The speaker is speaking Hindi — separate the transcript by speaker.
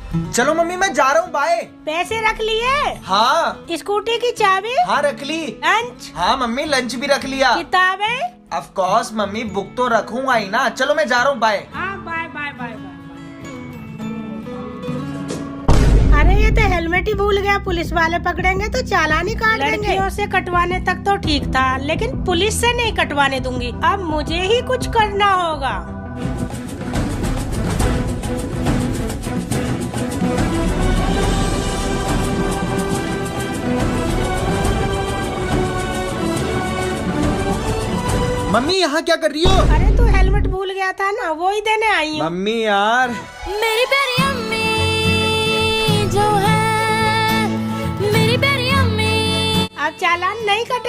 Speaker 1: चलो मम्मी मैं जा रहा हूँ, बाय।
Speaker 2: पैसे रख लिए?
Speaker 1: हाँ।
Speaker 2: स्कूटी की चाबी?
Speaker 1: हाँ रख ली।
Speaker 2: लंच?
Speaker 1: हाँ मम्मी लंच भी रख लिया।
Speaker 2: किताबें?
Speaker 1: ऑफ कोर्स मम्मी, बुक तो रखूंगा ही ना। चलो मैं जा रहा हूँ, बाय।
Speaker 2: हाँ बाय बाय बाय बाय। अरे ये तो हेलमेट ही भूल गया, पुलिस वाले पकड़ेंगे तो चालान ही काट देंगे। लड़कियों से कटवाने तक तो ठीक था, लेकिन पुलिस से नहीं कटवाने दूंगी। अब मुझे ही कुछ करना होगा।
Speaker 1: मम्मी यहाँ क्या कर रही हो?
Speaker 2: अरे तू हेलमेट भूल गया था ना, वो ही देने आई हूँ।
Speaker 1: मम्मी यार।
Speaker 3: मेरी प्यारी अम्मी जो है, मेरी प्यारी अम्मी।
Speaker 2: अब चालान नहीं कटे।